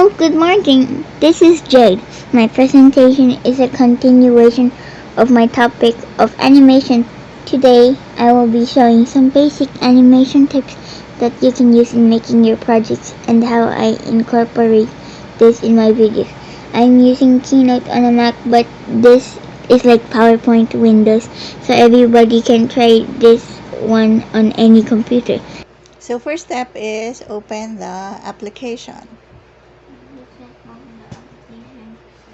Hello, good morning. This is Jade. My presentation is a continuation of my topic of animation. Today, I will be showing some basic animation tips that you can use in making your projects and how I incorporate this in my videos. I'm using Keynote on a Mac, but this is like PowerPoint Windows, so everybody can try this one on any computer. So first step is open the application.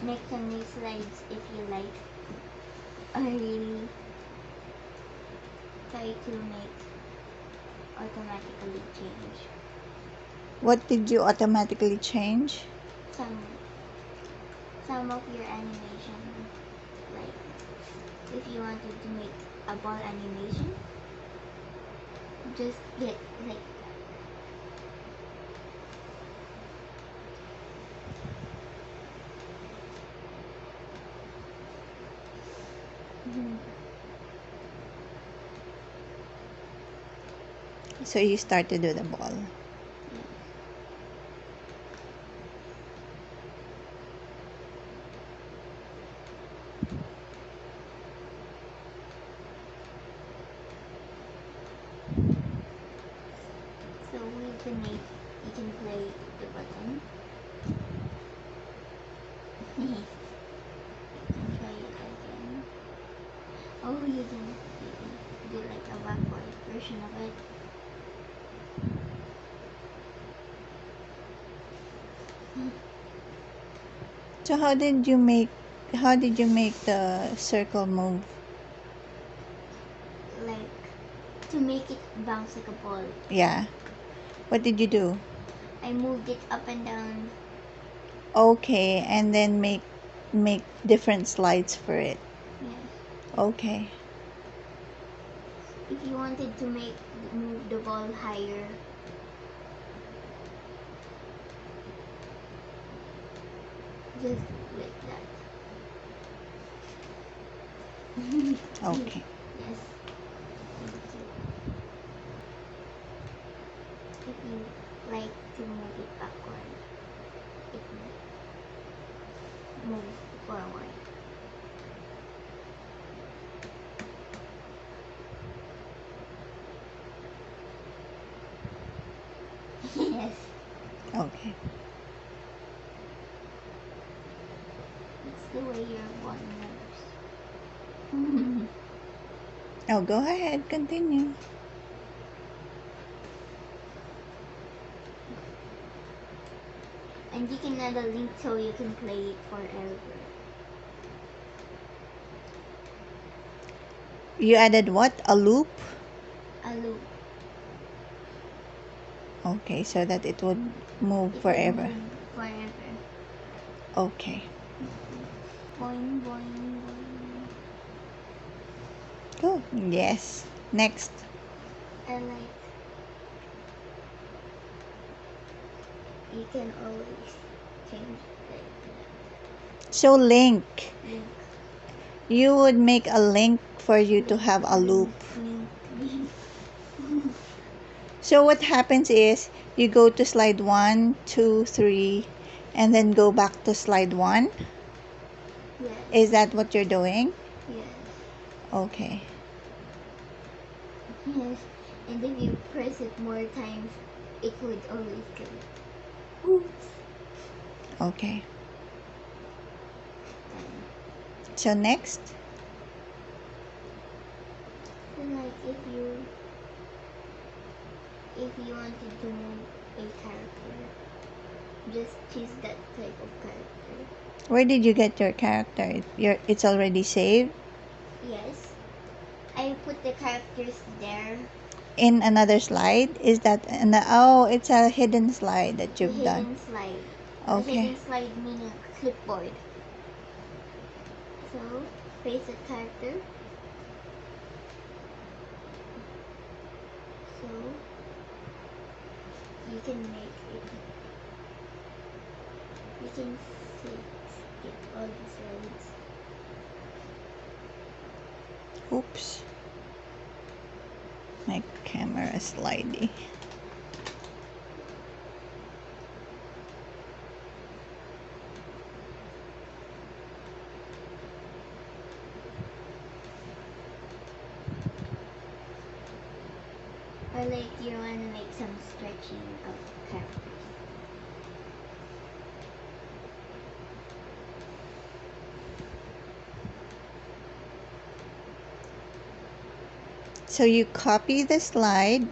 Make some new slides if you like. I really try to make automatically change What did you automatically change? some some of your animation. Like if you wanted to make a ball animation, just get like So you start to do the ball. so with the make you can play the button. You can try it again. Oh, you can do like a backward version of it. So how did you make the circle move? Like to make it bounce like a ball. Yeah. What did you do? I moved it up and down. Okay, and then make different slides for it. Yes. Okay. If you wanted to move the ball higher, just like that. Okay. Yes. Thank you. If you like to move it backward, it will move forward. Yes. Okay. It's the way your ball moves. Oh, go ahead, continue. And you can add a link so you can play it forever. You added what? A loop? A loop. Okay, so that it would move It would forever. move forever. Okay. Boing, boing, boing. Cool. Yes. Next. I like. You can always change So link. the link. You would make a link for you to have a loop. Link. So what happens is you go to slide 1, 2, 3, and then go back to slide 1. Yes. Is that what you're doing? Yes. Okay. Yes. And if you press it more times, it would always go. Oops. Okay. Done. So next. So like if you wanted to move a character, just choose that type of character. Where did you get your character? It's already saved? Yes. I put the characters there. In another slide? Is that oh, it's a hidden slide that It's a you've done. hidden slide. A Okay. hidden slide meaning a clipboard. So paste a character. So you can make it. You can skip all the slides. Oops. My camera slidey. like you want to make some stretching of characters. So you copy the slide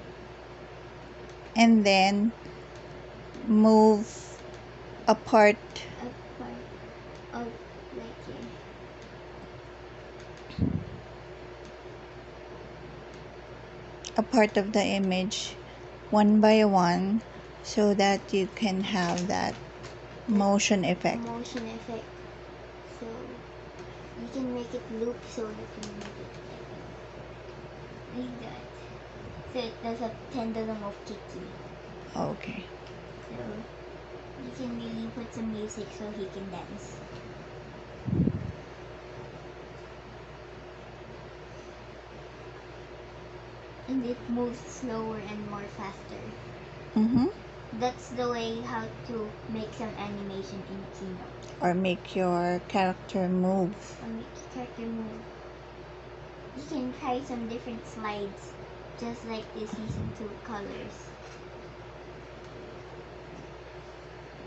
and then move a part Of like here. a part of the image one by one so that you can have that motion effect. Motion effect. So you can make it loop so you can make it like that. So it does a pendulum of kicking. Okay. So you can really put some music so he can dance. And it moves slower and more faster. Mm-hmm. That's the way how to make some animation in Keynote. Or make your character move. Or make your character move. You can try some different slides, just like the season 2 colors.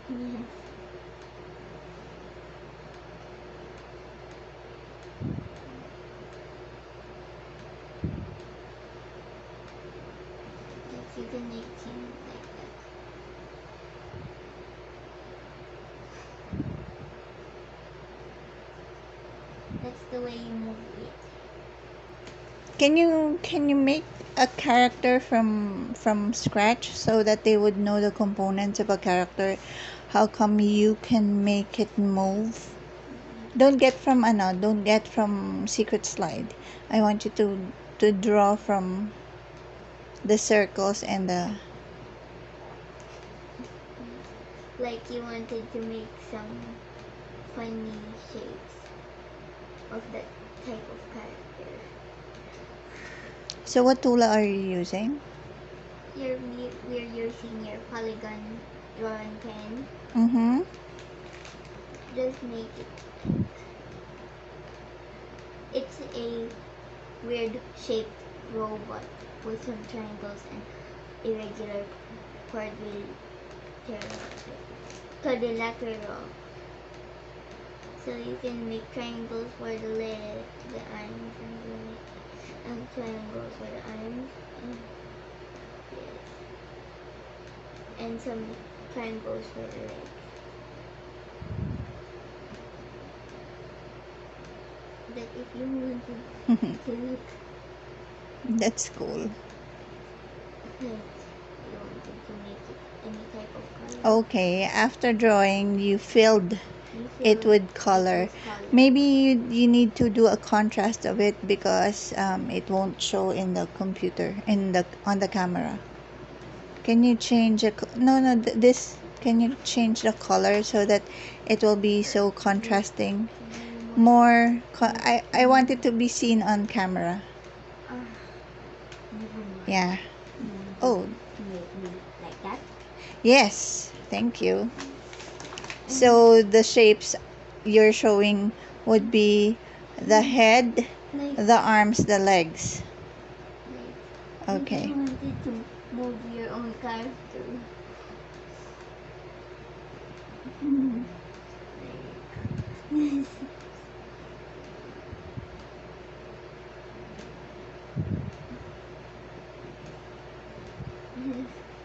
Yes. Yes, you can make him like that. That's the way you move it. Can you make a character from scratch so that they would know the components of a character? How come you can make it move? Don't get from secret slide. I want you to draw from the circles and the Like you wanted to make some funny shapes of that type of character. So what tool are you using? We're using your polygon drawing pen. Mm-hmm. Just make it. It's a weird shaped robot with some triangles and irregular quadrilateral. So you can make triangles for the leg, the arms, and the leg, and triangles for the arms, and yes, and some triangles for the legs. That if you want to look That's cool. like you wanted to make it any type of color. Okay, after drawing, you filled it with color. color. Maybe you need to do a contrast of it because it won't show in the computer on the camera. Can you change this? Can you change the color so that it will be so contrasting? I want it to be seen on camera. Yeah. Oh, Like that. yes. Thank you. So the shapes you're showing would be the head, the arms, the legs. Okay. You wanted to move your own character.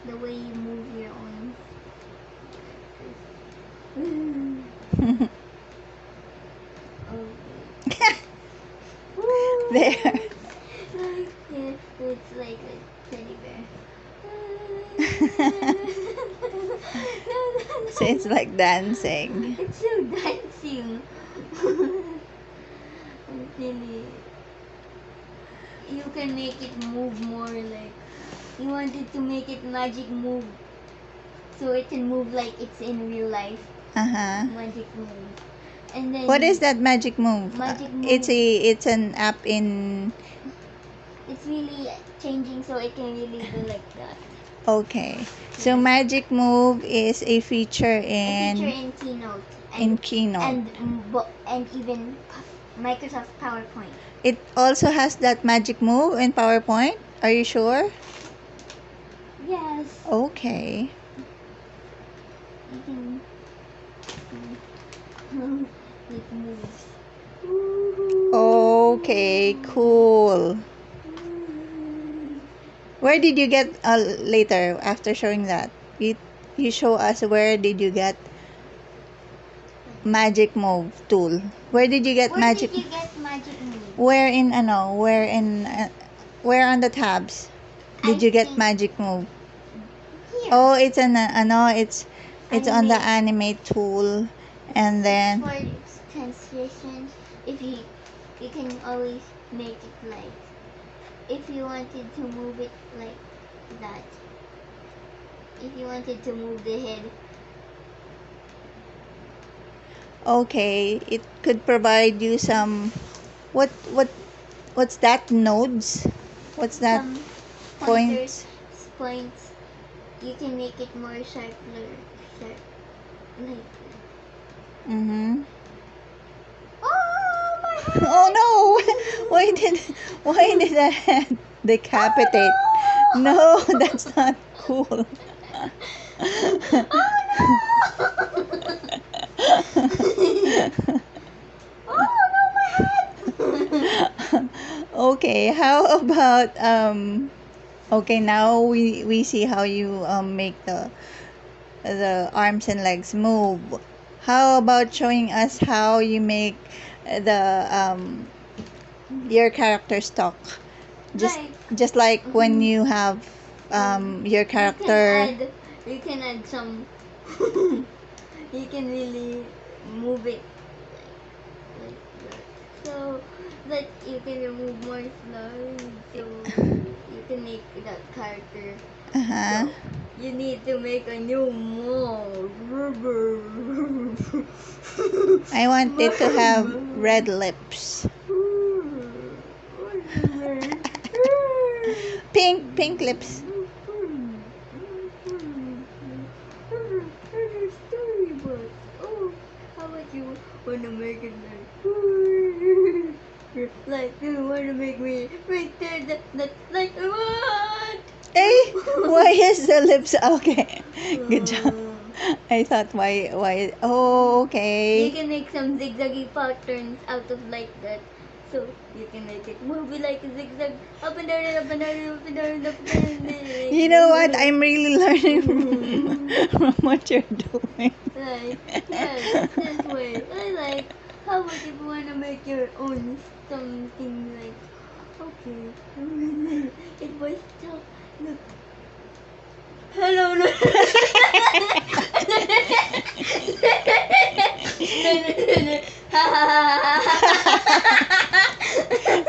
The way you move your arms. There. It's like a teddy bear. So it's like dancing. It's so dancing. Really, you can make it move more like you wanted to make it magic move, so it can move like it's in real life. Uh-huh. Magic move. And then What is that magic move? Magic move. It's an app in. It's really changing, so it can really do like that. Okay. So magic move is a feature in Keynote. in Keynote. And even Microsoft PowerPoint. It also has that magic move in PowerPoint. Are you sure? Yes. Okay. You can. It moves. Okay, cool. Where did you get later after showing that? You show us where did you get magic move tool? Where did you get Where magic? did you get magic move? Where in where on the tabs did I you get think magic move? here. Oh, it's it's on the Animate. animate tool, and It's then for transitions. If you can always make it like if you wanted to move it like that. If you wanted to move the head, okay, it could provide you some what what what's that nodes? What's that some points? points, you can make it more sharper, sharp, like. Mm-hmm. Oh my head! Oh no! Why did that decapitate? Oh, No, no! that's not cool. Oh no, my head! Okay, how about okay, now we see how you make the arms and legs move. How about showing us how you make the your character's talk? Just Like, just like when you have your character. you can add some. You can really move it like that. So that you can remove more slides. So you can make that character. Uh-huh. So you need to make a new mold. I want it to have red lips. Pink lips. Oh, how about you wanna make it like you wanna make me right there that like what? Hey, why is the lips okay? Good job. I thought oh You okay. can make some zigzaggy patterns out of like that. So you can make it move like a zigzag up and down and up and down and up and down and up and down. You know what? I'm really learning from what you're doing. Like, yes, this way. I like. How about if you wanna make your own something like, okay, it was tough. Look. Hello, no.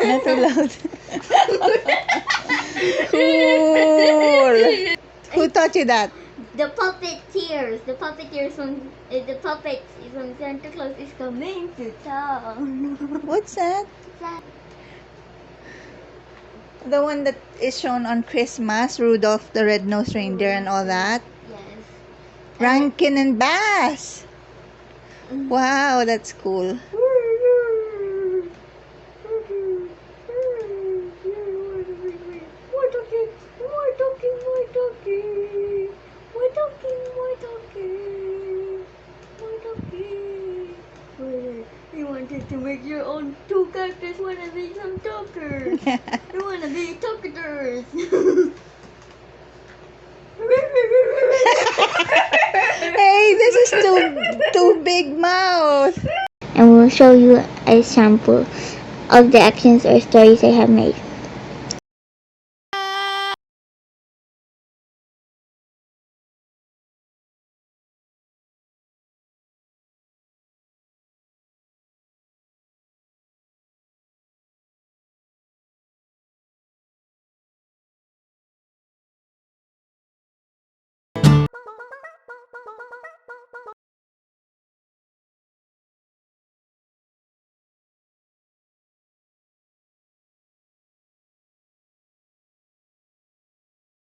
Not too loud. Cool. Who taught you that? The puppeteers from Santa Claus is coming to town. What's that? The one that is shown on Christmas, Rudolph the Red-Nosed Reindeer and all that? Yes. Rankin and Bass. Wow, that's cool. You wanted to make your own two characters, wanna be some talkers. You wanna be talkers. Hey, this is too big mouth. And we'll show you a sample of the actions or stories I have made.